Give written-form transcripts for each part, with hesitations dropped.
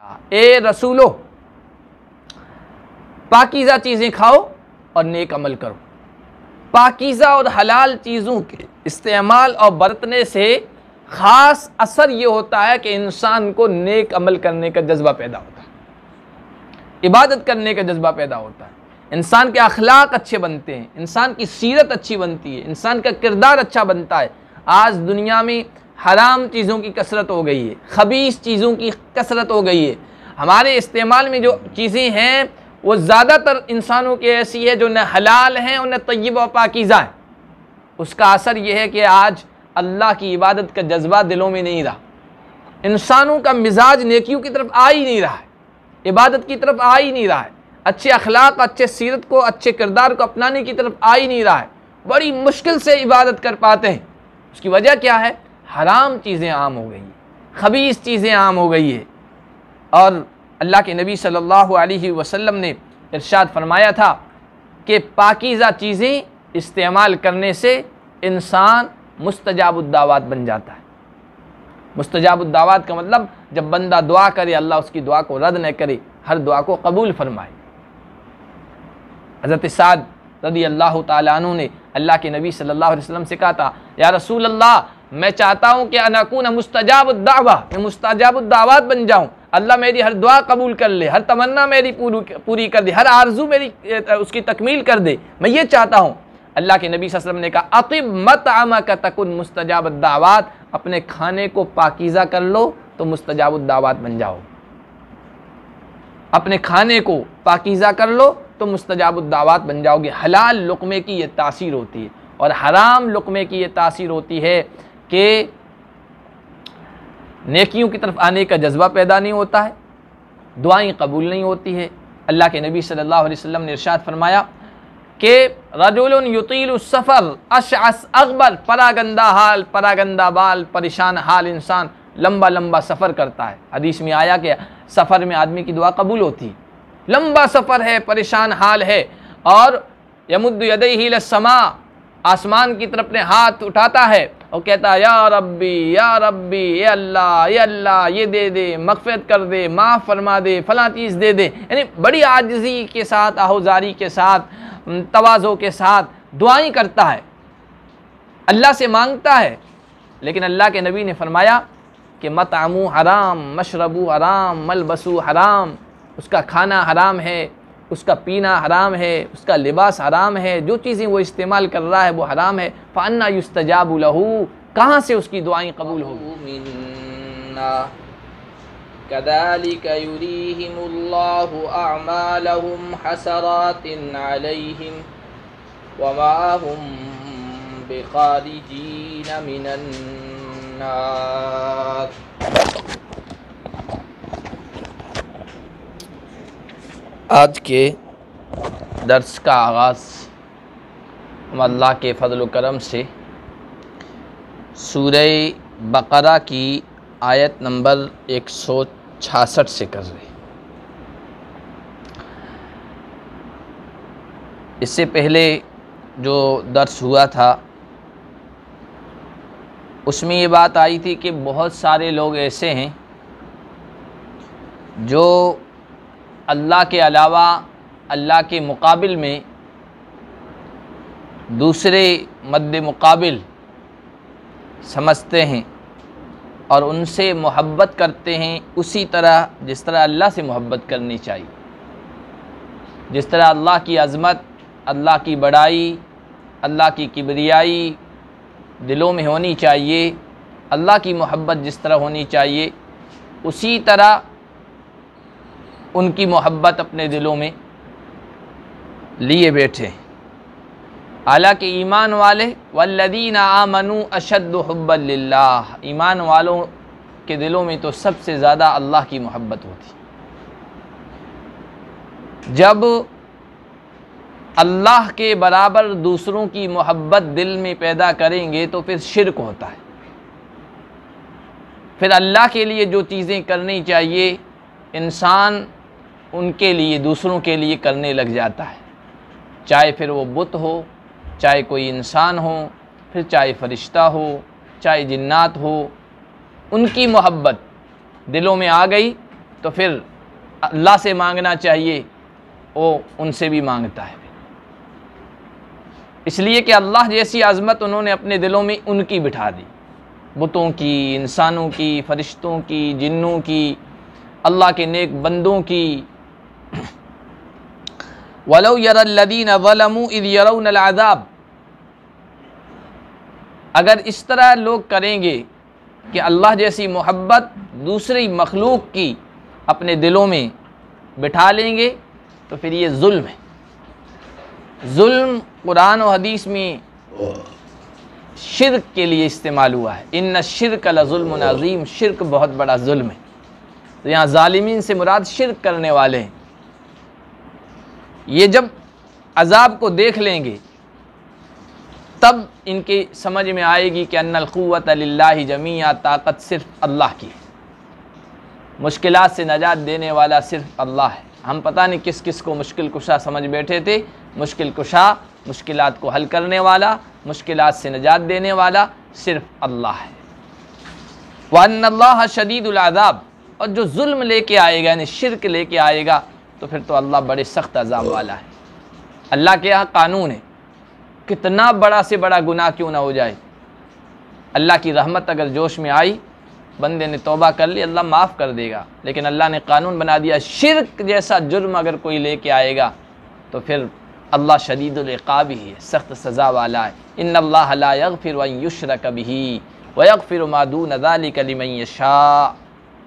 ए रसूलो, पाकीज़ा चीज़ें खाओ और नेक अमल करो। पाकीज़ा और हलाल चीज़ों के इस्तेमाल और बरतने से ख़ास असर ये होता है कि इंसान को नेक अमल करने का जज्बा पैदा होता है, इबादत करने का जज्बा पैदा होता है, इंसान के अखलाक अच्छे बनते हैं, इंसान की सीरत अच्छी बनती है, इंसान का किरदार अच्छा बनता है। आज दुनिया में हराम चीज़ों की कसरत हो गई है, खबीस चीज़ों की कसरत हो गई है। हमारे इस्तेमाल में जो चीज़ें हैं वो ज़्यादातर इंसानों की ऐसी है जो न हलाल हैं और न तय्यब व पाकीज़ा है। उसका असर यह है कि आज अल्लाह की इबादत का जज्बा दिलों में नहीं रहा, इंसानों का मिजाज नेकियों की तरफ आ ही नहीं रहा है, इबादत की तरफ आ ही नहीं रहा है, अच्छे अखलाक, अच्छे सीरत को, अच्छे किरदार को अपनाने की तरफ आ ही नहीं रहा है। बड़ी मुश्किल से इबादत कर पाते हैं। उसकी वजह क्या है? हराम चीज़ें आम हो गई हैं, खबीस चीज़ें आम हो गई है। और अल्लाह के नबी सल्लल्लाहु अलैहि वसल्लम ने इरशाद फरमाया था कि पाकीज़ा चीज़ें इस्तेमाल करने से इंसान मुस्तजाबुद्दावात बन जाता है। मुस्तजाबुद्दावात का मतलब जब बंदा दुआ करे अल्लाह उसकी दुआ को रद्द न करे, हर दुआ को कबूल फरमाए। हज़रत साद रज़ी अल्लाह ताला अन्हु ने अल्लाह के नबी सल्लल्लाहु अलैहि वसल्लम से कहा था, या रसूल अल्लाह, मैं चाहता हूँ कि अनकून मुस्तजाबुद्दावा, मैं मुस्तजाबुद्दावात बन जाऊँ, अल्लाह मेरी हर दुआ कबूल कर ले, हर तमन्ना मेरी पूरी कर दे, हर आरजू मेरी उसकी तकमील कर दे, मैं ये चाहता हूँ। अल्लाह के नबी सल्लल्लाहु अलैहि वसल्लम ने कहा, अतिब मतअमक तकुन मुस्तजाबुद्दावात, अपने खाने को पाकीज़ा कर लो तो मुस्तजाबुद्दावात बन जाओ। अपने खाने को पाकीज़ा कर लो तो मुस्तजाबुद्दावात बन जाओगे। हलाल लुक़मे की ये तासीर होती है और हराम लुक़मे की ये तासीर होती है कि नेकियों की तरफ आने का जज्बा पैदा नहीं होता है, दुआएं कबूल नहीं होती है। अल्लाह के नबी सल्लल्लाहु अलैहि वसल्लम ने इरशाद फरमाया कि रजुलुन युतीलु सफ़र अशअस अग़बर, परागंदा हाल, परागंदा बाल, परेशान हाल इंसान लंबा लंबा सफ़र करता है। हदीस में आया कि सफ़र में आदमी की दुआ कबूल होती, लंबा सफ़र है, परेशान हाल है, और यमुद्दु यदैहि इलस्समा, आसमान की तरफ अपने हाथ उठाता है और कहता है, या रब्बी, ये अल्लाह, ये दे दे, मग़फ़िरत कर दे, माफ़ फरमा दे, फ़लाँ चीज़ दे दे। यानी बड़ी आजिज़ी के साथ, आहुजारी के साथ, तवाज़ो के साथ दुआएं करता है, अल्लाह से मांगता है। लेकिन अल्लाह के नबी ने फरमाया कि मतअमू हराम, मशरबू हराम, मलबसू हराम, उसका खाना हराम है, उसका पीना हराम है, उसका लिबास हराम है, जो चीज़ें वो इस्तेमाल कर रहा है वो हराम है। फ़अन्ना युस्तजाबु लहू, कहाँ से उसकी दुआएं कबूल होगी। कज़ालिक युरीहिमुल्लाहु अअमालहुम हसरातिन अलैहिम वमा हुम बिखारिजीन मिनन नार। आज के दर्स का आगाज़ हम अल्लाह के फ़ज़ल व करम से सूरह बक़रा की आयत नंबर 166 से कर रहे। इससे पहले जो दर्स हुआ था उसमें ये बात आई थी कि बहुत सारे लोग ऐसे हैं जो अल्लाह के अलावा अल्लाह के मुकाबिल में दूसरे मद्दे मुकाबिल समझते हैं और उनसे मोहब्बत करते हैं उसी तरह जिस तरह अल्लाह से मोहब्बत करनी चाहिए। जिस तरह अल्लाह की अज़मत, अल्लाह की बड़ाई, अल्लाह की किबरियाई दिलों में होनी चाहिए, अल्लाह की मोहब्बत जिस तरह होनी चाहिए, उसी तरह उनकी मोहब्बत अपने दिलों में लिए बैठे। हालांकि ईमान वाले वल्लदीना आमनू अशद्दु हुब्बन लिल्लाह, ईमान वालों के दिलों में तो सबसे ज़्यादा अल्लाह की मोहब्बत होती। जब अल्लाह के बराबर दूसरों की मोहब्बत दिल में पैदा करेंगे तो फिर शिर्क होता है। फिर अल्लाह के लिए जो चीज़ें करनी चाहिए इंसान उनके लिए, दूसरों के लिए करने लग जाता है, चाहे फिर वो बुत हो, चाहे कोई इंसान हो, फिर चाहे फरिश्ता हो, चाहे जिन्नात हो। उनकी मोहब्बत दिलों में आ गई तो फिर अल्लाह से मांगना चाहिए, वो उनसे भी मांगता है। इसलिए कि अल्लाह जैसी अज़मत उन्होंने अपने दिलों में उनकी बिठा दी, बुतों की, इंसानों की, फरिश्तों की, जिन्नों की, अल्लाह के नेक बंदों की। वलौ यरल्लज़ीना ज़लमू इज़ यरौनल अज़ाब, अगर इस तरह लोग करेंगे कि अल्लाह जैसी मोहब्बत दूसरी मखलूक की अपने दिलों में बिठा लेंगे तो फिर ये जुल्म है। जुल्म कुरान और हदीस में शिर्क के लिए इस्तेमाल हुआ है। इन्ना शिर्क लज़ुल्मुन अज़ीम, शिर्क बहुत बड़ा जुल्म है। तो यहाँ ज़ालिमीन से मुराद शिर्क करने वाले हैं। ये जब अज़ाब को देख लेंगे तब इनके समझ में आएगी कि अन्नल क़ुव्वत लिल्लाहि जमीआ, ताकत सिर्फ अल्लाह की है, मुश्किलात से नजात देने वाला सिर्फ अल्लाह है। हम पता नहीं किस किस को मुश्किल कुशा समझ बैठे थे। मुश्किल कुशा, मुश्किलात को हल करने वाला, मुश्किलात से नजात देने वाला सिर्फ अल्लाह है। व अन्नल्लाह शदीदुल अज़ाब, और जो जुल्म लेके आएगा यानी शिर्क लेके आएगा तो फिर तो अल्लाह बड़े सख्त अज़ाब वाला है। अल्लाह के यहाँ कानून है, कितना बड़ा से बड़ा गुनाह क्यों ना हो जाए, अल्लाह की रहमत अगर जोश में आई, बंदे ने तौबा कर ली, अल्लाह माफ़ कर देगा। लेकिन अल्लाह ने कानून बना दिया, शिर्क जैसा जुर्म अगर कोई लेके आएगा तो फिर अल्लाह शदीदुल इक़ाब ही है, सख्त सज़ा वाला है। इन्नल्लाह ला यग़फ़िरु अन युश्रक बिही व यग़फ़िरु मा दून ज़ालिका लिमन यशा।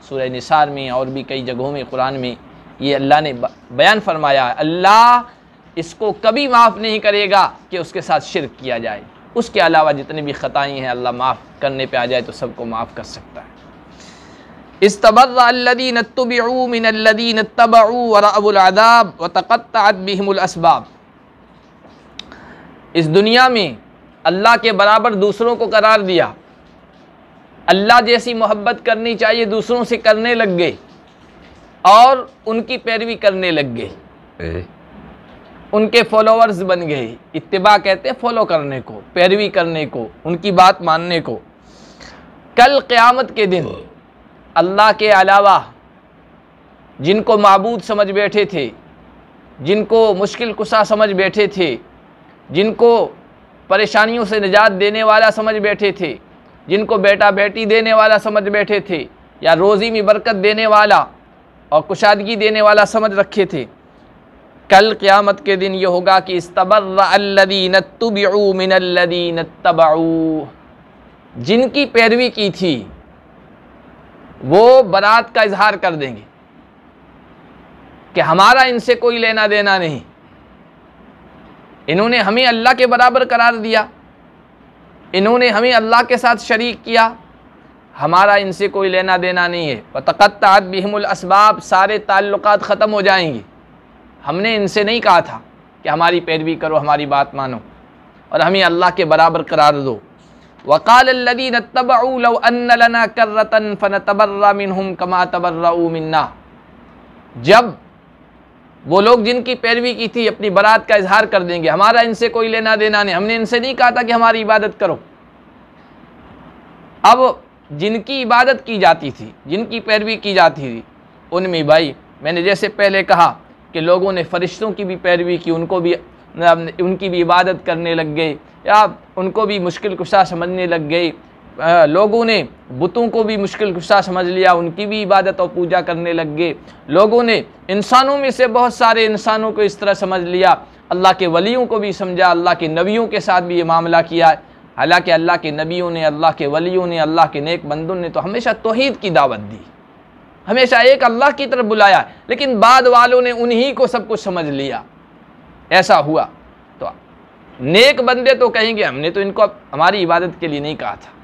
सूरह निसार में और भी कई जगहों में कुरान में ये अल्लाह ने बयान फरमाया है, अल्लाह इसको कभी माफ़ नहीं करेगा कि उसके साथ शिर्क किया जाए। उसके अलावा जितनी भी ख़ताएँ हैं अल्लाह माफ़ करने पे आ जाए तो सबको माफ़ कर सकता है। इस्तबर्रा अल्लज़ीना इत्तबअू मिनल्लज़ीना इत्तबअू व रअवुल अज़ाब व तक़त्तअत बिहिमुल अस्बाब। इस दुनिया में अल्लाह के बराबर दूसरों को करार दिया, अल्लाह जैसी मोहब्बत करनी चाहिए दूसरों से करने लग गए और उनकी पैरवी करने लग गए, उनके फॉलोअर्स बन गए। इत्तिबा कहते हैं फॉलो करने को, पैरवी करने को, उनकी बात मानने को। कल क़यामत के दिन अल्लाह के अलावा जिनको माबूद समझ बैठे थे, जिनको मुश्किल कुशा समझ बैठे थे, जिनको परेशानियों से निजात देने वाला समझ बैठे थे, जिनको बेटा बेटी देने वाला समझ बैठे थे या रोज़ी में बरकत देने वाला और कुशादगी देने वाला समझ रखे थे, कल क़यामत के दिन ये होगा कि इस्तबर्रा अल्लज़ीना इत्तबअू मिनल्लज़ीना इत्तबअू, जिनकी पैरवी की थी वो बरात का इजहार कर देंगे कि हमारा इनसे कोई लेना देना नहीं, इन्होंने हमें अल्लाह के बराबर करार दिया, इन्होंने हमें अल्लाह के साथ शरीक किया, हमारा इनसे कोई लेना देना नहीं है। व तक़त्तअत बिहिमुल अस्बाब, सारे ताल्लुकात ख़त्म हो जाएंगे। हमने इनसे नहीं कहा था कि हमारी पैरवी करो, हमारी बात मानो और हमें अल्लाह के बराबर करार दो। वक़ाल अल्लज़ीना इत्तबअू लौ अन्न लना कर्रतन फनतबर्रा मिनहुम कमा तबर्रऊ मिन्ना, जब वो लोग जिनकी पैरवी की थी अपनी बरात का इजहार कर देंगे, हमारा इनसे कोई लेना देना नहीं, हमने इनसे नहीं कहा था कि हमारी इबादत करो। अब जिनकी इबादत की जाती थी, जिनकी पैरवी की जाती थी, उनमें भाई मैंने जैसे पहले कहा कि लोगों ने फरिश्तों की भी पैरवी की, उनकी भी इबादत करने लग गए या उनको भी मुश्किल कुशा समझने लग गए। लोगों ने बुतों को भी मुश्किल कुशा समझ लिया, उनकी भी इबादत और पूजा करने लग गए। लोगों ने इंसानों में से बहुत सारे इंसानों को इस तरह समझ लिया, अल्लाह के वलियों को भी समझा, अल्लाह के नबियों के साथ भी ये मामला किया है। हालांकि अल्लाह के नबियों ने, अल्लाह के वलियों ने, अल्लाह के नेक बंदों ने तो हमेशा तौहीद की दावत दी, हमेशा एक अल्लाह की तरफ बुलाया, लेकिन बाद वालों ने उन्हीं को सब कुछ समझ लिया। ऐसा हुआ तो नेक बंदे तो कहेंगे हमने तो इनको हमारी इबादत के लिए नहीं कहा था।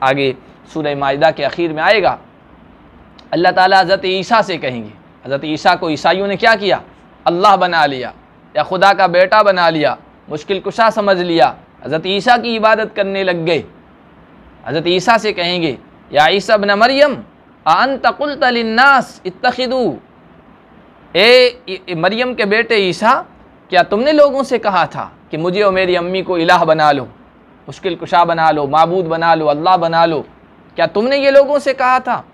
आगे सूरह माइदा के आखिर में आएगा, अल्लाह ताला हज़रत ईसा से कहेंगे, हज़रत ईसा को ईसाइयों ने क्या किया, अल्लाह बना लिया या खुदा का बेटा बना लिया, मुश्किल कुशा समझ लिया, हज़रत ईसा की इबादत करने लग गए। हज़रत ईसा से कहेंगे, या ईसा इब्न मरियम अअंत क़ुल्त लिन्नास इत्तखिदू, ए मरियम के बेटे ईसा, क्या तुमने लोगों से कहा था कि मुझे और मेरी अम्मी को इलाह बना लो, मुश्किल कुशा बना लो, माबूद बना लो, अल्लाह बना लो, क्या तुमने ये लोगों से कहा था?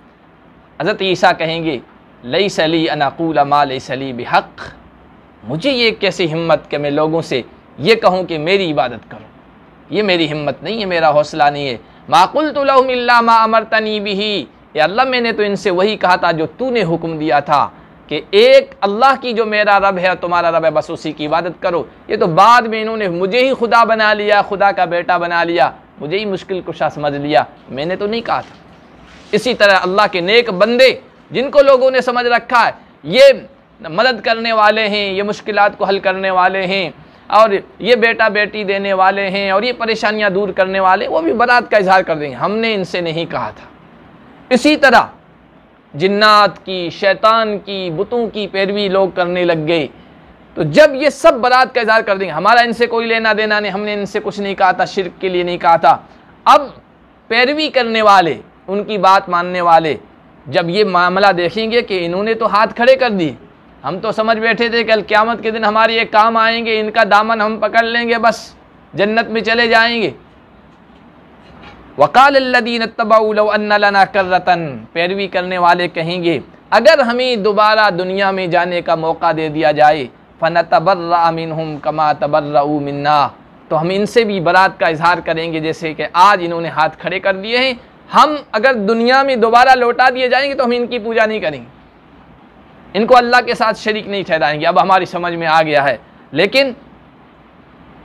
हज़रत ईसा कहेंगे, लैसा ली अन अक़ूल मा लैसा ली बिहक़, मुझे ये कैसी हिम्मत कि मैं लोगों से ये कहूँ कि मेरी इबादत करो, ये मेरी हिम्मत नहीं है, मेरा हौसला नहीं है। मा क़ुल्तु लहुम इल्ला मा अमरतनी बिही, या अल्लाह मैंने तो इनसे वही कहा था जो तूने हुक्म दिया था कि एक अल्लाह की जो मेरा रब है तुम्हारा रब है, बस उसी की इबादत करो। ये तो बाद में इन्होंने मुझे ही खुदा बना लिया, खुदा का बेटा बना लिया, मुझे ही मुश्किल कुशा समझ लिया, मैंने तो नहीं कहा था। इसी तरह अल्लाह के नेक बंदे जिनको लोगों ने समझ रखा है ये मदद करने वाले हैं, ये मुश्किलात को हल करने वाले हैं, और ये बेटा बेटी देने वाले हैं, और ये परेशानियां दूर करने वाले, वो भी बरात का इजहार कर देंगे, हमने इनसे नहीं कहा था। इसी तरह जिन्नात की, शैतान की, बुतों की पैरवी लोग करने लग गए, तो जब ये सब बरात का इजहार कर देंगे, हमारा इनसे कोई लेना देना नहीं, हमने इनसे कुछ नहीं कहा था, शिर्क के लिए नहीं कहा था। अब पैरवी करने वाले, उनकी बात मानने वाले जब ये मामला देखेंगे कि इन्होंने तो हाथ खड़े कर दिए, हम तो समझ बैठे थे कल क़यामत के दिन हमारे ये काम आएंगे, इनका दामन हम पकड़ लेंगे, बस जन्नत में चले जाएंगे। वक़ाल अल्लज़ीन इत्तबऊ लौ अन्न लना कर्रतन, पैरवी करने वाले कहेंगे अगर हमें दोबारा दुनिया में जाने का मौका दे दिया जाए, फ़नतबर्रा मिनहुम कमा तबर्रऊ मिन्ना, तो हम इनसे भी बरात का इजहार करेंगे जैसे कि आज इन्होंने हाथ खड़े कर दिए हैं। हम अगर दुनिया में दोबारा लौटा दिए जाएंगे तो हम इनकी पूजा नहीं करेंगे, इनको अल्लाह के साथ शरीक नहीं ठहराएंगे। अब हमारी समझ में आ गया है, लेकिन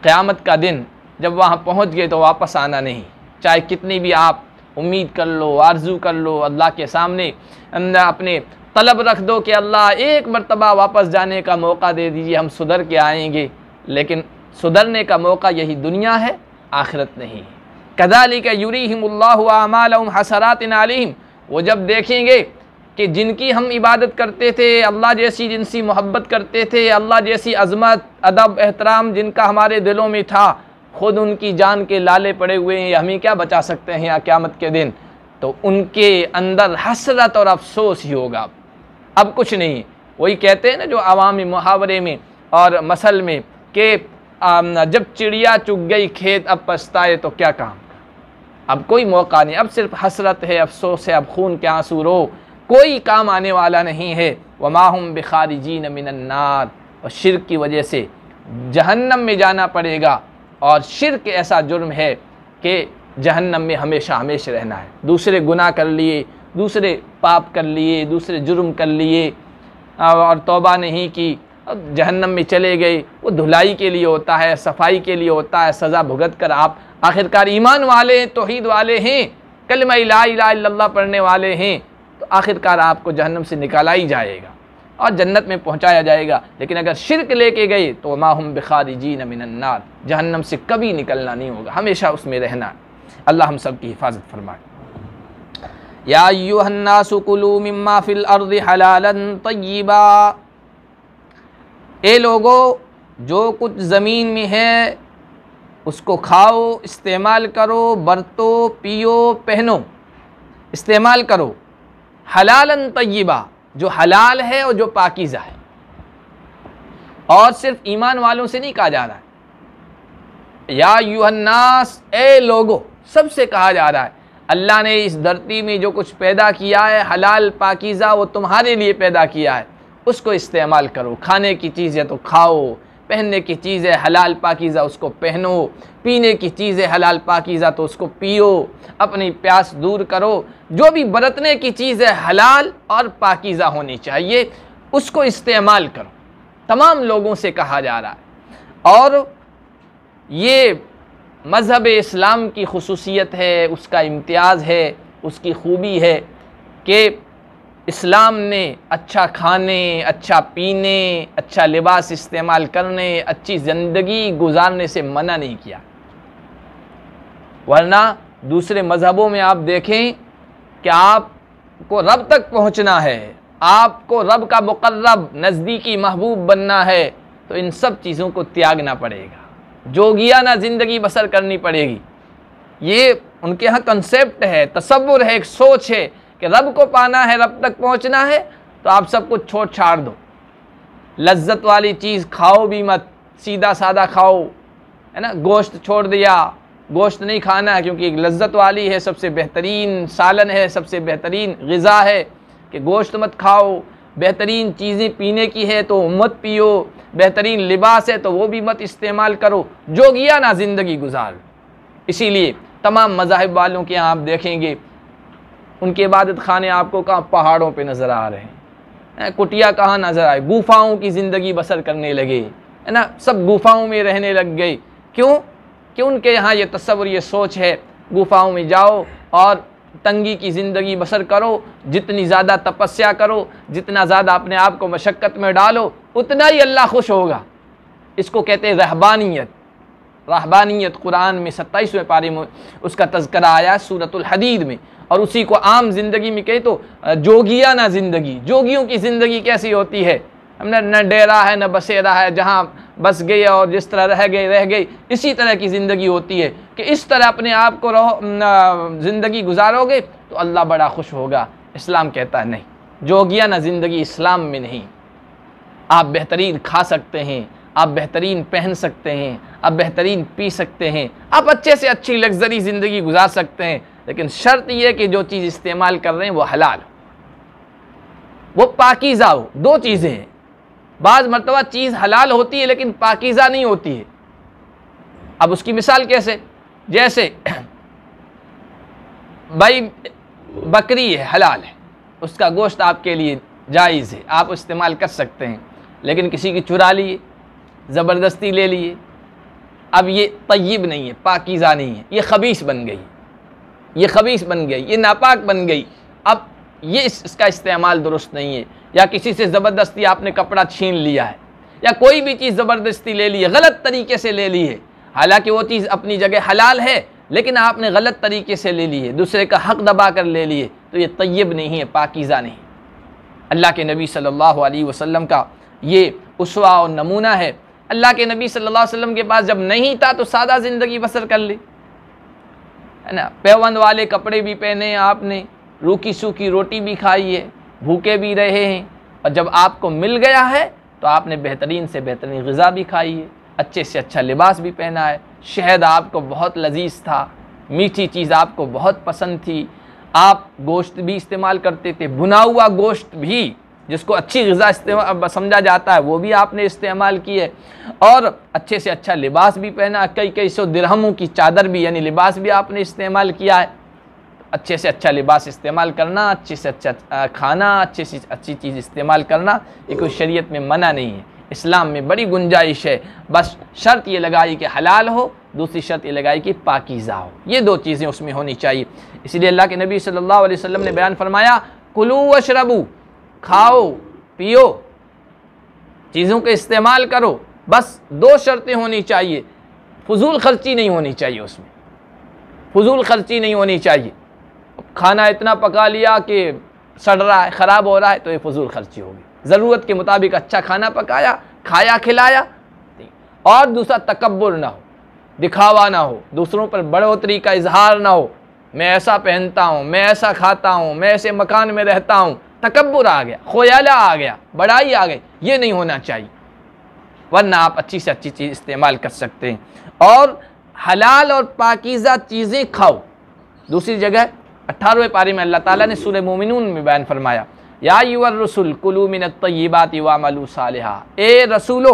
क़यामत का दिन जब वहाँ पहुँच गए तो वापस आना नहीं, चाहे कितनी भी आप उम्मीद कर लो, आरजू कर लो, अल्लाह के सामने अपने तलब रख दो कि अल्लाह एक मरतबा वापस जाने का मौका दे दीजिए, हम सुधर के आएंगे, लेकिन सुधरने का मौका यही दुनिया है, आखिरत नहीं। कज़ालिक युरीहिमुल्लाहु अमालहुम हसरातिन अलैहिम, वो जब देखेंगे कि जिनकी हम इबादत करते थे, अल्लाह जैसी जिनसी मोहब्बत करते थे, अल्लाह जैसी अज़मत अदब एहतराम जिनका हमारे दिलों में था, ख़ुद उनकी जान के लाले पड़े हुए हैं, हमें क्या बचा सकते हैं यहाँ क़यामत के दिन, तो उनके अंदर हसरत और अफसोस ही होगा, अब कुछ नहीं। वही कहते हैं ना जो आवामी मुहावरे में और मसल में कि जब चिड़िया चुग गई खेत अब पछताए तो क्या काम, अब कोई मौका नहीं, अब सिर्फ हसरत है, अफसोस है, अब खून के आंसू रो, कोई काम आने वाला नहीं है। वमा हुम बिखारिजीन मिनन नार, और शिर्क की वजह से जहन्नम में जाना पड़ेगा, और शिर्क ऐसा जुर्म है कि जहन्नम में हमेशा हमेशा रहना है। दूसरे गुनाह कर लिए, दूसरे पाप कर लिए, दूसरे जुर्म कर लिए और तौबा नहीं की, अब जहन्नम में चले गए, वो धुलाई के लिए होता है, सफाई के लिए होता है, सज़ा भुगत कर आप आखिरकार ईमान वाले, तौहीद वाले हैं, कलिमा ला इलाहा इल्लल्लाह पढ़ने वाले हैं, तो आखिरकार आपको जहन्नम से निकाला ही जाएगा और जन्नत में पहुंचाया जाएगा। लेकिन अगर शिर्क लेके गए तो मा हुम बिखारिजीन मिनन नार, जहन्नम से कभी निकलना नहीं होगा, हमेशा उसमें रहना। अल्लाह हम सब की हिफाजत फरमाए। या अय्युहन्नासु कुलू मिम्मा फिल अर्दि हलालन तय्यिबा, ए लोगो जो कुछ ज़मीन में है उसको खाओ, इस्तेमाल करो, बरतो, पियो, पहनो, इस्तेमाल करो। हलालन तय्यिबा, जो हलाल है और जो पाकीज़ा है, और सिर्फ ईमान वालों से नहीं कहा जा रहा है। या अय्युहन्नास, ए लोगो, सबसे कहा जा रहा है। अल्लाह ने इस धरती में जो कुछ पैदा किया है हलाल पाकीज़ा, वो तुम्हारे लिए पैदा किया है, उसको इस्तेमाल करो। खाने की चीज़ है तो खाओ, पहनने की चीज़ है हलाल पाकीज़ा उसको पहनो, पीने की चीज़ है हलाल पाकीज़ा तो उसको पियो, अपनी प्यास दूर करो। जो भी बरतने की चीज़ है हलाल और पाकीज़ा होनी चाहिए, उसको इस्तेमाल करो, तमाम लोगों से कहा जा रहा है। और ये मज़हब इस्लाम की खुसूसियत है, उसका इम्तियाज़ है, उसकी खूबी है कि इस्लाम ने अच्छा खाने, अच्छा पीने, अच्छा लिबास इस्तेमाल करने, अच्छी ज़िंदगी गुजारने से मना नहीं किया। वरना दूसरे मज़हबों में आप देखें कि आपको रब तक पहुंचना है, आपको रब का मुक़र्रब नज़दीकी महबूब बनना है, तो इन सब चीज़ों को त्यागना पड़ेगा, जोगियाना ज़िंदगी बसर करनी पड़ेगी। ये उनके यहाँ कंसेप्ट है, तसव्वुर है, एक सोच है कि रब को पाना है, रब तक पहुँचना है, तो आप सब कुछ छोड़ छाड़ दो। लज्जत वाली चीज़ खाओ भी मत, सीधा सादा खाओ, है ना। गोश्त छोड़ दिया, गोश्त नहीं खाना है क्योंकि एक लज्जत वाली है, सबसे बेहतरीन सालन है, सबसे बेहतरीन ग़िज़ा है कि गोश्त मत खाओ। बेहतरीन चीज़ें पीने की है तो मत पियो, बेहतरीन लिबास है तो वो भी मत इस्तेमाल करो, जोगियाना ज़िंदगी गुजार। इसीलिए तमाम मज़ाहिब वालों के यहाँ आप देखेंगे उनके इबादत खाने आपको कहाँ पहाड़ों पे नज़र आ रहे हैं, कुटिया कहाँ नज़र आए, गुफाओं की ज़िंदगी बसर करने लगे, है ना, सब गुफाओं में रहने लग गए। क्यों? कि उनके यहाँ ये तस्वुर, ये सोच है गुफाओं में जाओ और तंगी की ज़िंदगी बसर करो, जितनी ज़्यादा तपस्या करो, जितना ज़्यादा अपने आप को मशक्क़त में डालो, उतना ही अल्लाह खुश होगा। इसको कहते हैं रहबानियत। रहबानियत कुरान में 27वें पारे में उसका तज़किरा आया सूरतुल हदीद में, और उसी को आम ज़िंदगी में कहे तो जोगियाना ज़िंदगी। जोगियों की ज़िंदगी कैसी होती है? हमने न डेरा है न बसेरा है, जहाँ बस गए और जिस तरह रह गए, इसी तरह की ज़िंदगी होती है कि इस तरह अपने आप को ज़िंदगी गुजारोगे तो अल्लाह बड़ा खुश होगा। इस्लाम कहता है नहीं, जोगियाना ज़िंदगी इस्लाम में नहीं। आप बेहतरीन खा सकते हैं, आप बेहतरीन पहन सकते हैं, आप बेहतरीन पी सकते हैं, आप अच्छे से अच्छी लग्जरी ज़िंदगी गुजार सकते हैं, लेकिन शर्त यह कि जो चीज़ इस्तेमाल कर रहे हैं वो हलाल हो, वो पाकीज़ा हो। दो चीज़ें हैं, बाज़ मरतबा चीज़ हलाल होती है लेकिन पाकीज़ा नहीं होती है। अब उसकी मिसाल कैसे? जैसे भाई बकरी है, हलाल है, उसका गोश्त आपके लिए जायज़ है, आप इस्तेमाल कर सकते हैं, लेकिन किसी की चुरा लिए, ज़बरदस्ती ले लिए, अब ये तय्यब नहीं है, पाकीज़ा नहीं है, ये खबीस बन गई, ये खबीस बन गई, ये नापाक बन गई। अब ये इसका इस्तेमाल दुरुस्त नहीं है। या किसी से ज़बरदस्ती आपने कपड़ा छीन लिया है, या कोई भी चीज़ ज़बरदस्ती ले ली है, गलत तरीके से ले ली है, हालांकि वो चीज़ अपनी जगह हलाल है लेकिन आपने गलत तरीके से ले ली है, दूसरे का हक़ दबा कर ले लिए, तो ये तय्यब नहीं है, पाकीज़ा नहीं। अल्लाह के नबी सल्लल्लाहु अलैहि वसल्लम का ये उसवा और नमूना है। अल्लाह के नबी सल्लल्लाहु अलैहि वसल्लम के पास जब नहीं था तो सादा ज़िंदगी बसर कर ली, है ना, पैबंद वाले कपड़े भी पहने आपने, रूखी सूखी रोटी भी खाई है, भूखे भी रहे हैं, और जब आपको मिल गया है तो आपने बेहतरीन से बेहतरीन ग़िज़ा भी खाई है, अच्छे से अच्छा लिबास भी पहना है, शहद आपको बहुत लजीज था, मीठी चीज़ आपको बहुत पसंद थी, आप गोश्त भी इस्तेमाल करते थे, भुना हुआ गोश्त भी जिसको अच्छी ग़िज़ा इस्तेमाल समझा जाता है वो भी आपने इस्तेमाल की है, और अच्छे से अच्छा लिबास भी पहना, कई सौ दिरहमों की चादर भी यानी लिबास भी आपने इस्तेमाल किया है। अच्छे से अच्छा लिबास इस्तेमाल करना, अच्छे से अच्छा खाना, अच्छे से अच्छी चीज़ इस्तेमाल करना, ये कोई शरीयत में मना नहीं है, इस्लाम में बड़ी गुंजाइश है। बस शर्त ये लगाई कि हलाल हो, दूसरी शर्त ये लगाई कि पाकीज़ा हो, ये दो चीज़ें उसमें होनी चाहिए। इसीलिए अल्लाह के नबी सल्लल्लाहु अलैहि वसल्लम ने बयान फरमाया, कुलू वशरबू, खाओ पियो, चीज़ों का इस्तेमाल करो, बस दो शर्तें होनी चाहिए, फजूल खर्ची नहीं होनी चाहिए, उसमें फजूल खर्ची नहीं होनी चाहिए। खाना इतना पका लिया कि सड़ रहा है, ख़राब हो रहा है, तो ये फजूल खर्ची होगी। ज़रूरत के मुताबिक अच्छा खाना पकाया, खाया, खिलाया। और दूसरा तकब्बुर ना हो, दिखावा ना हो, दूसरों पर बढ़ोतरी का इजहार ना हो, मैं ऐसा पहनता हूँ, मैं ऐसा खाता हूँ, मैं ऐसे मकान में रहता हूँ, तकब्बुर आ गया, खोयाला आ गया, बड़ाई आ गई, ये नहीं होना चाहिए, वरना आप अच्छी से अच्छी चीज़ इस्तेमाल कर सकते हैं। और हलाल और पाकीज़ा चीज़ें खाओ। दूसरी जगह 18वें पारे में अल्लाह ताला ने सूरह मोमिनून में बयान फरमाया, या अय्युहर रसूल कुलू मिनत तय्यिबाति वअमलू सालिहा, ए रसूलो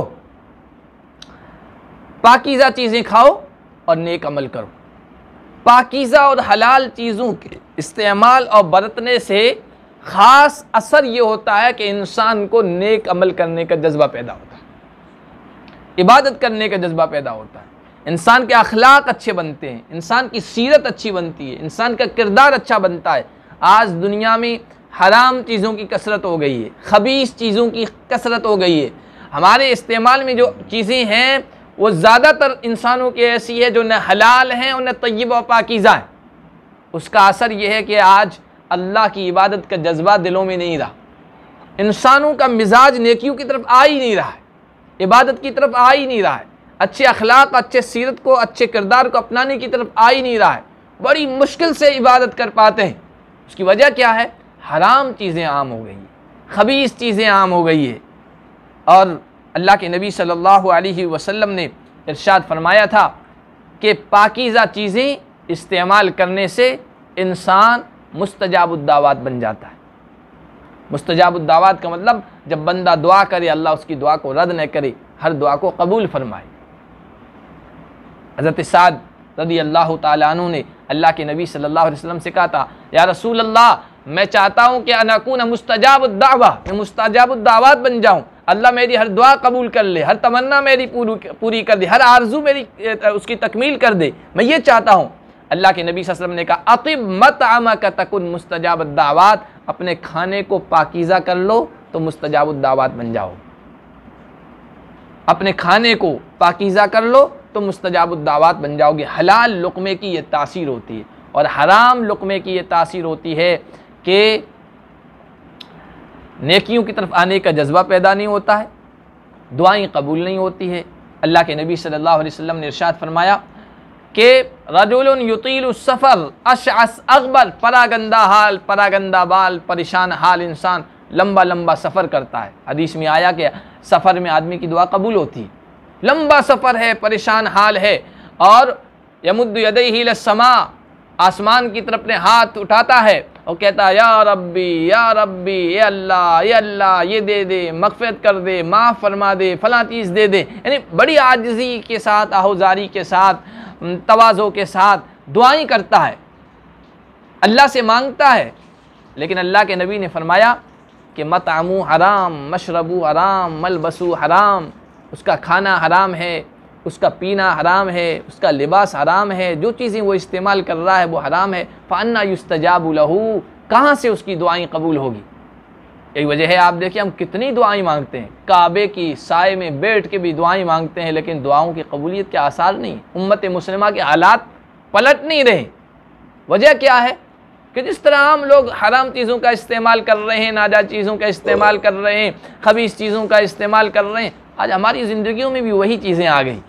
पाकीज़ा चीज़ें खाओ और नेक अमल करो। पाकीज़ा और हलाल चीज़ों के इस्तेमाल और बरतने से ख़ास असर ये होता है कि इंसान को नेक अमल करने का जज्बा पैदा होता है, इबादत करने का जज्बा पैदा होता है, इंसान के अखलाक अच्छे बनते हैं, इंसान की सीरत अच्छी बनती है, इंसान का किरदार अच्छा बनता है। आज दुनिया में हराम चीज़ों की कसरत हो गई है, खबीस चीज़ों की कसरत हो गई है। हमारे इस्तेमाल में जो चीज़ें हैं वो ज़्यादातर इंसानों की ऐसी है जो न हलाल हैं और न तय्यब और पाकीज़ा है। उसका असर यह है कि आज अल्लाह की इबादत का जज्बा दिलों में नहीं रहा, इंसानों का मिजाज नेकियों की तरफ आ ही नहीं रहा है, इबादत की तरफ आ ही नहीं रहा है, अच्छे अखलाक, अच्छे सीरत को, अच्छे किरदार को अपनाने की तरफ आ ही नहीं रहा है, बड़ी मुश्किल से इबादत कर पाते हैं। उसकी वजह क्या है? हराम चीज़ें आम हो गई, खबीस चीज़ें आम हो गई है। और अल्लाह के नबी सल्लल्लाहु अलैहि वसल्लम ने इरशाद फरमाया था कि पाकीज़ा चीज़ें इस्तेमाल करने से इंसान मुस्तजाबुद्दावात बन जाता है, मुस्तजाबुद्दावात का मतलब जब बंदा दुआ करे अल्लाह उसकी दुआ को रद्द न करे, हर दुआ को कबूल फरमाए। हज़रत साद रज़ी अल्लाह ताला अन्हु ने अल्लाह के नबी सल्लल्लाहु अलैहि वसल्लम से कहा था, या रसूल अल्लाह, मैं चाहता हूँ कि अनकुन मुस्तजाबुद्दावा, मैं मुस्तजाबुद्दावात बन जाऊँ, अल्लाह मेरी हर दुआ कबूल कर ले, हर तमन्ना मेरी पूरी कर दे, हर आरजू मेरी उसकी तकमील कर दे, मैं ये चाहता हूँ। अल्लाह के नबी सल्लल्लाहु अलैहि वसल्लम ने कहा, अतिब मतअमक तकुन मुस्तजाबुद्दावात, अपने खाने को पाकीज़ा कर लो तो मुस्तजाबुद्दावात बन जाओ। अपने खाने को पाकीज़ा कर लो तो मुस्तजाबुद्दावात बन जाओगे। हलाल लुक़मे की ये तासीर होती है और हराम लुक़मे की ये तासीर होती है कि नेकियों की तरफ आने का जज्बा पैदा नहीं होता है, दुआएं कबूल नहीं होती है। अल्लाह के नबी सल्लल्लाहु अलैहि वसल्लम ने इरशाद फरमाया कि रजुलुन युतीलु सफ़र अशअस अग़बर, परागंदा हाल, परागंदा बाल, परेशान हाल इंसान लंबा लंबा सफ़र करता है। हदीस में आया कि सफ़र में आदमी की दुआ कबूल होती है। लंबा सफ़र है, परेशान हाल है, और यमुद्दु यदैहि इलस्समा, आसमान की तरफ अपने हाथ उठाता है और कहता है, या रब्बी या रब्बी, ये अल्लाह ये दे दे, मग़फ़िरत कर दे, माफ़ फरमा दे, फ़लाँ चीज़ दे दे। यानी बड़ी आजिज़ी के साथ, आहुजारी के साथ, तवाज़ो के साथ दुआएं करता है, अल्लाह से मांगता है। लेकिन अल्लाह के नबी ने फरमाया कि मतअमु हराम, मशरबु हराम, मलबसु हराम, उसका खाना हराम है, उसका पीना हराम है, उसका लिबास हराम है, जो चीज़ें वो इस्तेमाल कर रहा है वो हराम है। फ़अन्ना युस्तजाबु लहू, कहाँ से उसकी दुआएं कबूल होगी। यही वजह है, आप देखिए हम कितनी दुआएं मांगते हैं, काबे की साए में बैठ के भी दुआएं मांगते हैं, लेकिन दुआओं की कबूलियत के आसार नहीं। उम्मत मुस्लिमा के हालात पलट नहीं रहे। वजह क्या है कि जिस तरह हम लोग हराम चीज़ों का इस्तेमाल कर रहे हैं, नाजायज़ चीज़ों का इस्तेमाल कर रहे हैं, खबीस चीज़ों का इस्तेमाल कर रहे हैं, आज हमारी ज़िंदगियों में भी वही चीज़ें आ गई,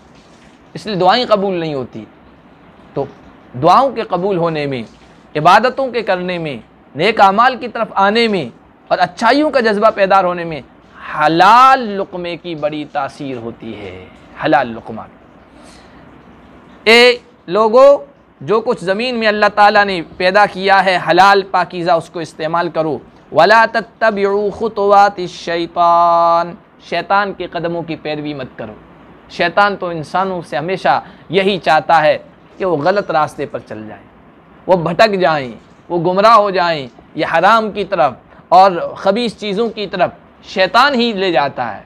इसलिए दुआएं कबूल नहीं होती। तो दुआओं के कबूल होने में, इबादतों के करने में, नेक आमाल की तरफ आने में और अच्छाइयों का जज्बा पैदा होने में हलाल लुक़मे की बड़ी तासीर होती है। हलाल लुक़मा, ए लोगों, जो कुछ ज़मीन में अल्लाह ताला ने पैदा किया है हलाल पाकीज़ा उसको इस्तेमाल करो। वला तत्तबिउ खुतवातिश शैतान, शैतान के कदमों की पैरवी मत करो। शैतान तो इंसानों से हमेशा यही चाहता है कि वो गलत रास्ते पर चल जाएं, वो भटक जाएं, वो गुमराह हो जाएं, ये हराम की तरफ और ख़बीस चीज़ों की तरफ शैतान ही ले जाता है।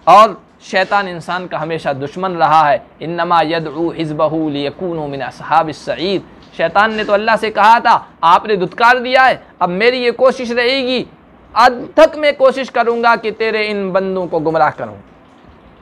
और शैतान इंसान का हमेशा दुश्मन रहा है। इन्नमा यदउ हिज़्बहु लियकूनु मिन अस्हाबिस सईद, शैतान ने तो अल्लाह से कहा था आपने धुतकार दिया है, अब मेरी ये कोशिश रहेगी, अंत तक मैं कोशिश करूँगा कि तेरे इन बंदों को गुमराह करूँ।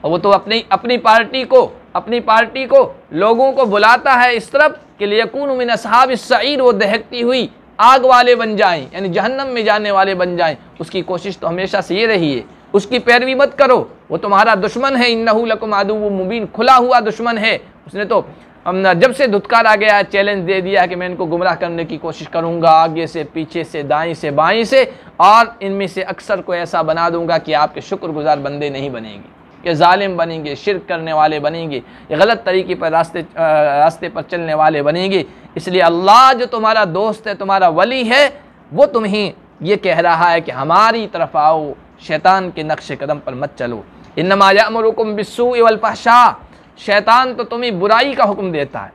और वो तो अपनी पार्टी को लोगों को बुलाता है इस तरफ कि लियकूनु मिन अस्हाबिस सईद, वो दहकती हुई आग वाले बन जाएं, यानी जहन्नम में जाने वाले बन जाएं। उसकी कोशिश तो हमेशा से ये रही है, उसकी पैरवी मत करो, वो तुम्हारा दुश्मन है। इन्नहु लकुम अदुव्वुम मुबीन, खुला हुआ दुश्मन है। उसने तो जब से धुतकार आ गया है, चैलेंज दे दिया है कि मैं इनको गुमराह करने की कोशिश करूँगा, आगे से, पीछे से, दाएं से, बाएं से, और इनमें से अक्सर को ऐसा बना दूंगा कि आपके शुक्रगुजार बंदे नहीं बनेंगे, कि जालिम बनेंगे, शिर्क करने वाले बनेंगे, ये गलत तरीके पर रास्ते पर चलने वाले बनेंगे। इसलिए अल्लाह जो तुम्हारा दोस्त है, तुम्हारा वली है, वो तुम्हें ये कह रहा है कि हमारी तरफ आओ, शैतान के नक्श कदम पर मत चलो। इन्नमा यअमुरुकुम बिस्सूइ वल फहशा, शैतान तो तुम्हें बुराई का हुक्म देता है,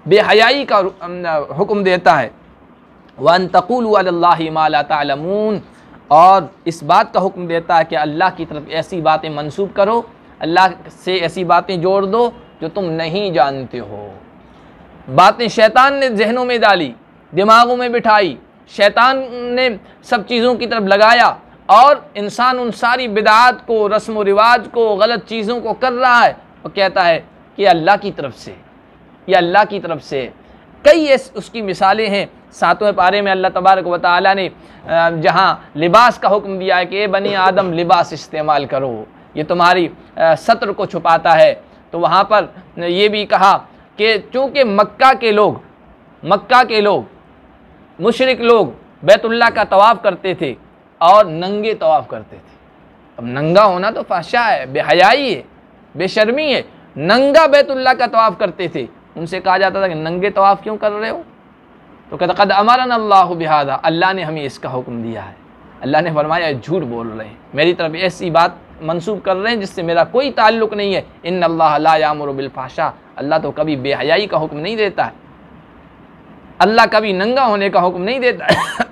बेहयाई का हुक्म देता है। व अन तक़ूलू अलल्लाहि मा ला तअलमून, और इस बात का हुक्म देता है कि अल्लाह की तरफ ऐसी बातें मंसूब करो, अल्लाह से ऐसी बातें जोड़ दो जो तुम नहीं जानते हो। बातें शैतान ने जहनों में डाली, दिमागों में बिठाई, शैतान ने सब चीज़ों की तरफ लगाया, और इंसान उन सारी बिदात को, रस्म व रिवाज को, गलत चीज़ों को कर रहा है और कहता है कि अल्लाह की तरफ से, ये अल्लाह की तरफ से। कई उसकी मिसालें हैं। 7वें पारे में अल्लाह तबारक व तआला ने जहाँ लिबास का हुक्म दिया है कि ए बनी आदम लिबास इस्तेमाल करो, ये तुम्हारी सत्र को छुपाता है, तो वहाँ पर ये भी कहा कि चूँकि मक्का के लोग मुशरिक लोग बैतुल्लाह का तवाफ़ करते थे और नंगे तवाफ़ करते थे। अब नंगा होना तो फहशा है, बेहयाई है, बेशर्मी है। नंगा बैतुल्लाह का तवाफ़ करते थे, उनसे कहा जाता था कि नंगे तवाफ़ क्यों कर रहे हो, तो कहता क़द अमरना अल्लाहु बिहादा, अल्लाह ने हमें इसका हुक्म दिया है। अल्लाह ने फरमाया झूठ बोल रहे हैं, मेरी तरफ ऐसी बात मंसूब कर रहे हैं जिससे मेरा कोई ताल्लुक़ नहीं है। इन्नल्लाह ला यामुरु बिल फहशा, अल्लाह तो कभी बेहयाई का हुक्म नहीं देता है, अल्लाह कभी नंगा होने का हुक्म नहीं देता है।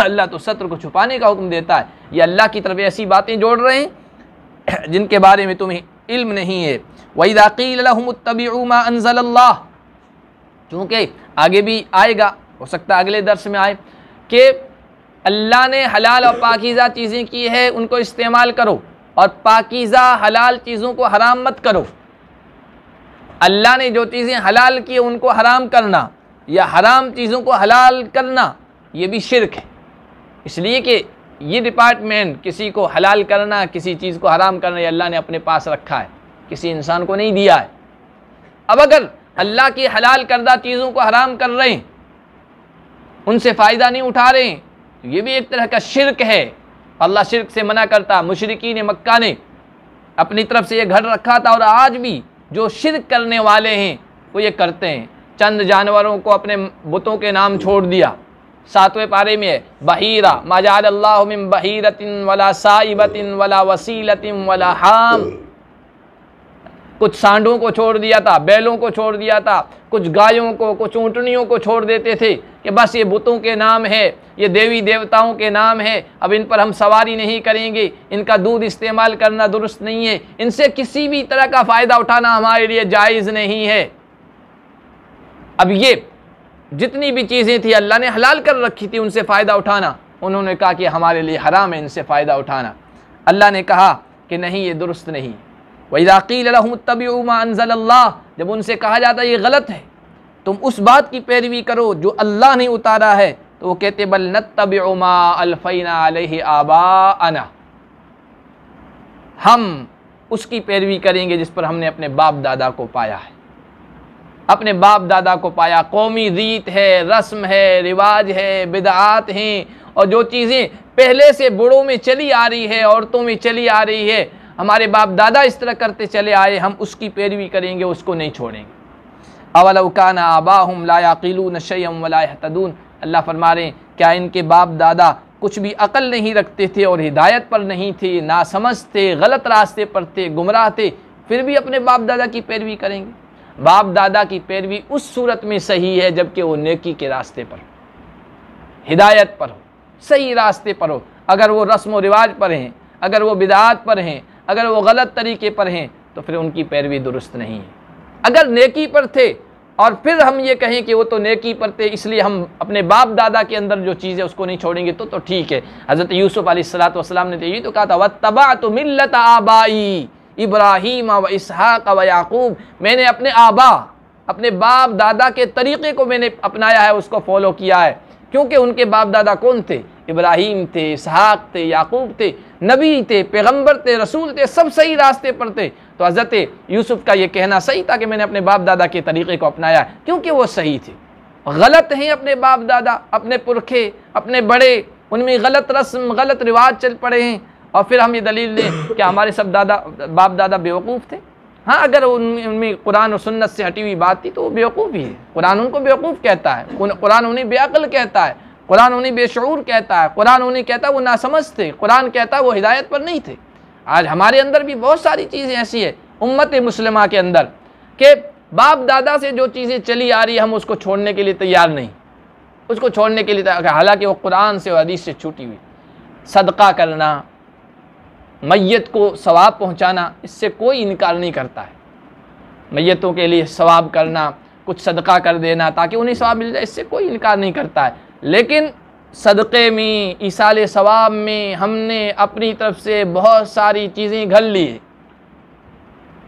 अल्लाह तो सत्र को छुपाने का हुक्म देता है। ये अल्लाह की तरफ ऐसी बातें जोड़ रहे हैं जिनके बारे में तुम्हें इल्म नहीं है। वइज़ा क़ील लहुम इत्तबिऊ मा अंज़लल्लाह, चूँकि आगे भी आएगा, हो सकता है अगले दर्स में आए कि अल्लाह ने हलाल और पाकीज़ा चीज़ें की है, उनको इस्तेमाल करो, और पाकीज़ा हलाल चीज़ों को हराम मत करो। अल्लाह ने जो चीज़ें हलाल की उनको हराम करना या हराम चीज़ों को हलाल करना, ये भी शिर्क है। इसलिए कि ये डिपार्टमेंट किसी को हलाल करना, किसी चीज़ को हराम करना, ये अल्लाह ने अपने पास रखा है, किसी इंसान को नहीं दिया है। अब अगर अल्लाह की हलाल करदा चीज़ों को हराम कर रहे हैं, उनसे फ़ायदा नहीं उठा रहे हैं, तो ये भी एक तरह का शिर्क है। अल्लाह शिर्क से मना करता। मुशरिकीन मक्का ने अपनी तरफ से ये घर रखा था, और आज भी जो शिर्क करने वाले हैं वो ये करते हैं। चंद जानवरों को अपने बुतों के नाम छोड़ दिया। 7वें पारे में है बहीरा, मा जअलल्लाहु मिन बहीरतिन वला साइबतिन वला वसीलतिन वला हाम। कुछ सांडों को छोड़ दिया था, बैलों को छोड़ दिया था, कुछ गायों को, कुछ ऊँटनियों को छोड़ देते थे कि बस ये बुतों के नाम है, ये देवी देवताओं के नाम है, अब इन पर हम सवारी नहीं करेंगे, इनका दूध इस्तेमाल करना दुरुस्त नहीं है, इनसे किसी भी तरह का फ़ायदा उठाना हमारे लिए जायज़ नहीं है। अब ये जितनी भी चीज़ें थी अल्लाह ने हलाल कर रखी थी, उनसे फ़ायदा उठाना, उन्होंने कहा कि हमारे लिए हराम है इनसे फ़ायदा उठाना। अल्लाह ने कहा कि नहीं, ये दुरुस्त नहीं। वइज़ा क़ील लहुम इत्तबिऊ मा अंज़लल्लाह, जब उनसे कहा जाता है ये गलत है, तुम उस बात की पैरवी करो जो अल्लाह ने उतारा है, तो वो कहते बल नत्तबिउ मा अलफ़ैना अलैहि आबाअना, हम उसकी पैरवी करेंगे जिस पर हमने अपने बाप दादा को पाया है। अपने बाप दादा को पाया, कौमी रीत है, रस्म है, रिवाज है, बिदआत हैं, और जो चीज़ें पहले से बूढ़ों में चली आ रही है, औरतों में चली आ रही है, हमारे बाप दादा इस तरह करते चले आए, हम उसकी पैरवी करेंगे, उसको नहीं छोड़ेंगे। अवलौ काना आबाहुम ला याक़िलून शयअन वला यहतदून, अल्लाह फरमा रहे हैं क्या इनके बाप दादा कुछ भी अकल नहीं रखते थे और हिदायत पर नहीं थे, नासमझ थे, गलत रास्ते पर थे, गुमराह थे, फिर भी अपने बाप दादा की पैरवी करेंगे? बाप दादा की पैरवी उस सूरत में सही है जबकि वो नेकी के रास्ते पर, हिदायत पर हो, सही रास्ते पर हो। अगर वो रस्म व रिवाज पर हैं, अगर वो बिदआत पर हैं, अगर वो गलत तरीके पर हैं, तो फिर उनकी पैरवी दुरुस्त नहीं है। अगर नेकी पर थे और फिर हम ये कहें कि वो तो नेकी पर थे इसलिए हम अपने बाप दादा के अंदर जो चीज़ है उसको नहीं छोड़ेंगे, तो ठीक है। हज़रत यूसुफ़ अलैहिस्सलाम ने तो यही तो कहा था, वत्तबअतु मिल्लत आबाई इब्राहीम व इसहाक़ व याक़ूब, मैंने अपने आबा, अपने बाप दादा के तरीक़े को मैंने अपनाया है, उसको फॉलो किया है। क्योंकि उनके बाप दादा कौन थे? इब्राहीम थे, इसहाक़ थे, याक़ूब थे, नबी थे, पैगम्बर थे, रसूल थे, सब सही रास्ते पर थे। तो हज़रत यूसुफ़ का ये कहना सही था कि मैंने अपने बाप दादा के तरीक़े को अपनाया क्योंकि वो सही थे। गलत हैं अपने बाप दादा, अपने पुरखे, अपने बड़े, उनमें गलत रस्म, गलत रिवाज चल पड़े हैं, और फिर हम ये दलील दें कि हमारे सब बाप दादा बेवकूफ़ थे। हाँ, अगर उनमें कुरान और सुन्नत से हटी हुई बात थी तो वो बेवकूफ़ ही है। कुरान उनको बेवकूफ़ कहता है, कुरान उन्हें बेअक़ल कहता है, कुरान उन्हें बेशऊर कहता है, कुरान उन्हें कहता है वो नासमझ थे, कुरान कहता है वो हिदायत पर नहीं थे। आज हमारे अंदर भी बहुत सारी चीज़ें ऐसी है उम्मत मुस्लिमा के अंदर कि बाप दादा से जो चीज़ें चली आ रही है हम उसको छोड़ने के लिए तैयार नहीं, उसको छोड़ने के लिए तैयार, हालांकि वो कुरान से और हदीस से छूटी हुई। सदका करना, मैयत को सवाब पहुंचाना, इससे कोई इनकार नहीं करता है। मैयतों के लिए सवाब करना, कुछ सदका कर देना ताकि उन्हें सवाब मिल जाए, इससे कोई इनकार नहीं करता है। लेकिन सदक़े में, ईसाले सवाब में हमने अपनी तरफ से बहुत सारी चीज़ें घल ली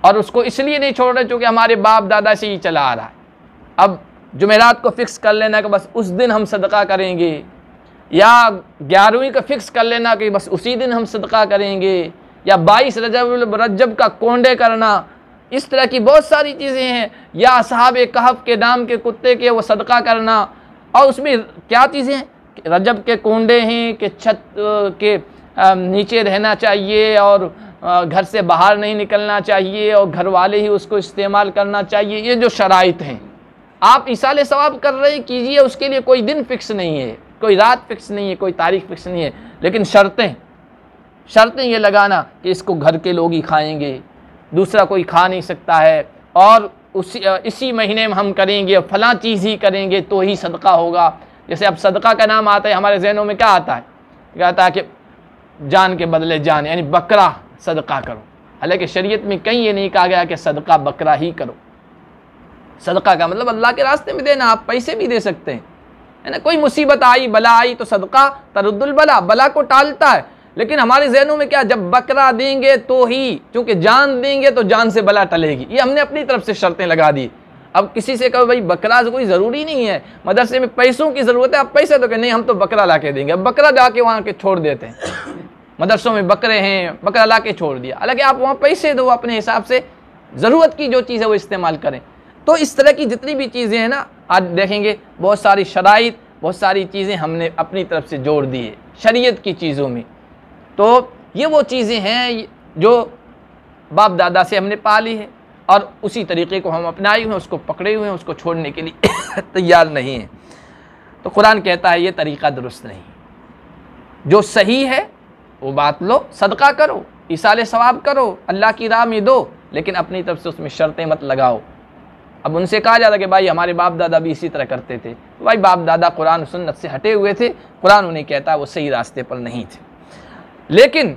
और उसको इसलिए नहीं छोड़ रहे क्योंकि हमारे बाप दादा से ही चला आ रहा है। अब जुमेरात को फ़िक्स कर लेना कि बस उस दिन हम सदका करेंगे, या 11वीं का फ़िक्स कर लेना कि बस उसी दिन हम सदका करेंगे, या 22 रजब का कोंडे करना, इस तरह की बहुत सारी चीज़ें हैं। या असहाबे कहफ के नाम के कुत्ते के वो सदका करना, और उसमें क्या चीज़ें हैं? रजब के कोंडे हैं कि छत के नीचे रहना चाहिए और घर से बाहर नहीं निकलना चाहिए और घर वाले ही उसको इस्तेमाल करना चाहिए। ये जो शराइत हैं, आप इसाले सवाब कर रहे हैं, कीजिए, उसके लिए कोई दिन फिक्स नहीं है। कोई रात फिक्स नहीं है, कोई तारीख फिक्स नहीं है, लेकिन शर्तें ये लगाना कि इसको घर के लोग ही खाएंगे, दूसरा कोई खा नहीं सकता है, और इसी महीने में हम करेंगे, फलां चीज़ ही करेंगे तो ही सदका होगा। जैसे अब सदका का नाम आता है, हमारे जहनों में क्या आता है? कहता है कि जान के बदले जान, यानी बकरा सदका करो। हालांकि शरीयत में कहीं ये नहीं कहा गया कि सदका बकरा ही करो। सदका का मतलब अल्लाह के रास्ते में देना, आप पैसे भी दे सकते हैं, है ना। कोई मुसीबत आई, बला आई तो सदका तरुद्दुल बला, बला को टालता है। लेकिन हमारे जहनों में क्या, जब बकरा देंगे तो ही, क्योंकि जान देंगे तो जान से बला टलेगी। ये हमने अपनी तरफ से शर्तें लगा दी। अब किसी से कहो भाई बकरा कोई ज़रूरी नहीं है, मदरसे में पैसों की ज़रूरत है, आप पैसे तो नहीं, हम तो बकरा ला के देंगे। अब बकरा ला के वहाँ के छोड़ देते हैं, मदरसों में बकरे हैं, बकरा ला के छोड़ दिया। हालांकि आप वहाँ पैसे दो, अपने हिसाब से ज़रूरत की जो चीज़ है वो इस्तेमाल करें। तो इस तरह की जितनी भी चीज़ें हैं ना, आज देखेंगे बहुत सारी शराइत, बहुत सारी चीज़ें हमने अपनी तरफ से जोड़ दी है शरीयत की चीज़ों में। तो ये वो चीज़ें हैं जो बाप दादा से हमने पाली है और उसी तरीक़े को हम अपनाए हुए हैं, उसको पकड़े हुए हैं, उसको छोड़ने के लिए तैयार नहीं हैं। तो कुरान कहता है ये तरीक़ा दुरुस्त नहीं, जो सही है वो बात लो, सदका करो, इसाले सवाब करो, अल्लाह की राह में दो, लेकिन अपनी तरफ से उसमें शर्तें मत लगाओ। अब उनसे कहा जाता कि भाई हमारे बाप दादा भी इसी तरह करते थे, तो भाई बाप दादा कुरान सुन्नत से हटे हुए थे, कुरान उन्हें कहता है वो सही रास्ते पर नहीं थे। लेकिन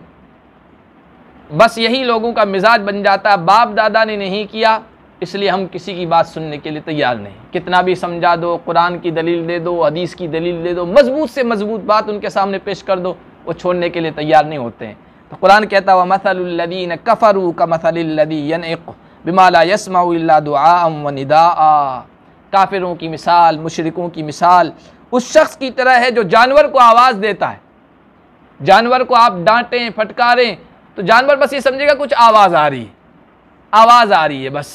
बस यही लोगों का मिजाज बन जाता है, बाप दादा ने नहीं किया इसलिए हम किसी की बात सुनने के लिए तैयार नहीं। कितना भी समझा दो, कुरान की दलील दे दो, हदीस की दलील दे दो, मजबूत से मजबूत बात उनके सामने पेश कर दो, वो छोड़ने के लिए तैयार नहीं होते हैं। तो कुरान कहता व मसलुल लदीन कफरू कमसलिल लदी यनइक़ु बिमा ला यस्मउ इल्ला दुआअन व निदाआ। काफिरों की मिसाल, मुशरिकों की मिसाल उस शख्स की तरह है जो जानवर को आवाज़ देता है। जानवर को आप डांटें, फटकारें तो जानवर बस ये समझेगा कुछ आवाज़ आ रही है, आवाज़ आ रही है बस।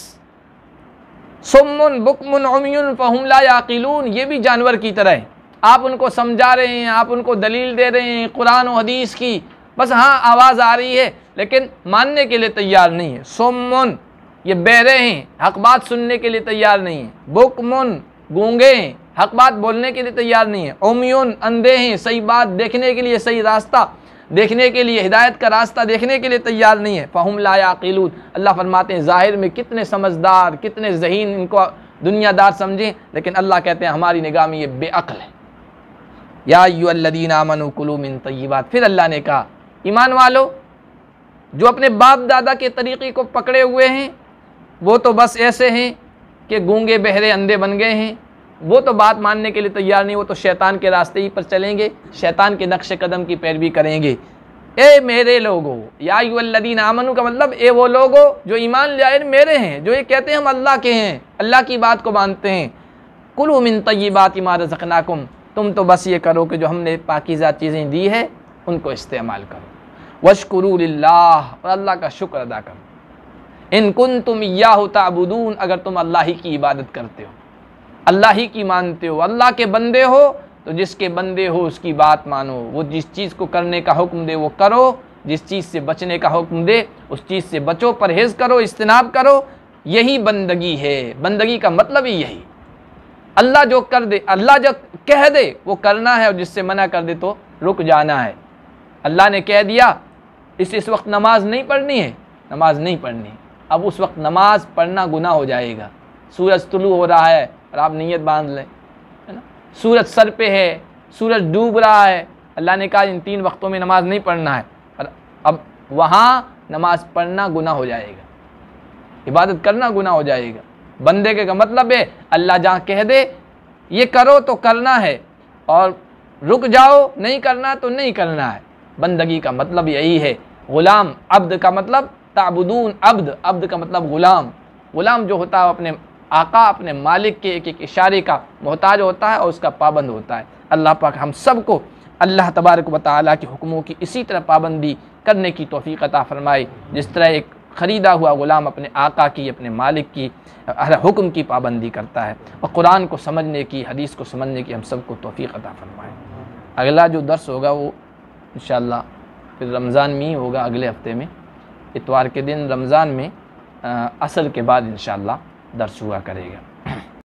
सुम्मुन बुकमुन उम्युन फहुम ला याक़िलून, ये भी जानवर की तरह है। आप उनको समझा रहे हैं, आप उनको दलील दे रहे हैं कुरान और हदीस की, बस हाँ आवाज़ आ रही है लेकिन मानने के लिए तैयार नहीं है। सुम्मुन ये बहरे हैं, हक बात सुनने के लिए तैयार नहीं है। बुकमुन गूंगे हैं, हक बात बोलने के लिए तैयार नहीं है। उम्युन अंधे हैं, सही बात देखने के लिए, सही रास्ता देखने के लिए, हिदायत का रास्ता देखने के लिए तैयार नहीं है। फ़हुम ला याक़िलून, अल्लाह फरमाते हैं ज़ाहिर में कितने समझदार, कितने ज़हीन इनको दुनियादार समझें, लेकिन अल्लाह कहते हैं हमारी निगाह में ये बेअक्ल है। या अय्युहल्लज़ीना आमनू कुलू मिन तय्यिबात, फिर अल्लाह ने कहा ईमान वालो जो अपने बाप दादा के तरीक़े को पकड़े हुए हैं वो तो बस ऐसे हैं कि गूंगे बहरे अंधे बन गए हैं, वो तो बात मानने के लिए तैयार नहीं, वो तो शैतान के रास्ते ही पर चलेंगे, शैतान के नक्श कदम की पैरवी करेंगे। ए मेरे लोगो, या अय्युहल्लज़ीना आमनू का मतलब ए वो लोगो जो ईमान ले आए मेरे हैं, जो ये कहते हैं हम अल्लाह के हैं, अल्लाह की बात को मानते हैं। कुलू मिन तय्यिबाति मा रज़क़नाकुम, तुम तो बस ये करो कि जो हमने पाकीज़ा चीज़ें दी है उनको इस्तेमाल करो। वश्कुरू लिल्लाह, और अल्लाह का शुक्र अदा करो। इन कुंतुम इय्याहु ताबुदून, अगर तुम अल्लाह ही की इबादत करते हो, अल्लाह ही की मानते हो, अल्लाह के बंदे हो, तो जिसके बंदे हो उसकी बात मानो। वो जिस चीज़ को करने का हुक्म दे वो करो, जिस चीज़ से बचने का हुक्म दे उस चीज़ से बचो, परहेज़ करो, इज्तिनाब करो। यही बंदगी है, बंदगी का मतलब ही यही। अल्लाह जो कर दे, अल्लाह जो कह दे वो करना है, और जिससे मना कर दे तो रुक जाना है। अल्लाह ने कह दिया इस वक्त नमाज नहीं पढ़नी है, नमाज नहीं पढ़नी, अब उस वक्त नमाज पढ़ना गुनाह हो जाएगा। सूरज तुलू हो रहा है और आप नीयत बांध लें, है ना, सूरज सर पे है, सूरज डूब रहा है, अल्लाह ने कहा इन 3 वक्तों में नमाज नहीं पढ़ना है, और अब वहाँ नमाज पढ़ना गुनाह हो जाएगा, इबादत करना गुनाह हो जाएगा। बंदे के का मतलब है अल्लाह जहाँ कह दे ये करो तो करना है, और रुक जाओ नहीं करना तो नहीं करना है। बंदगी का मतलब यही है। गुलाम, अब्द का मतलब ताबुदून, अब्द, अब्द का मतलब गुलाम। गुलाम जो होता है अपने आका, अपने मालिक के एक एक इशारे का मोहताज होता है और उसका पाबंद होता है। अल्लाह पाक हम सब को अल्लाह तबारक व तआला के हुक्मों की इसी तरह पाबंदी करने की तौफीक अता फरमाए, जिस तरह एक ख़रीदा हुआ गुलाम अपने आका की, अपने मालिक की हर हुक्म की पाबंदी करता है। और कुरान को समझने की, हदीस को समझने की हम सबको तौफीक अता फरमाए। अगला जो दर्स होगा वो इंशाअल्लाह फिर रमज़ान में ही होगा, अगले हफ्ते में इतवार के दिन रमज़ान में असर के बाद इंशाअल्लाह दर्स हुआ करेगा।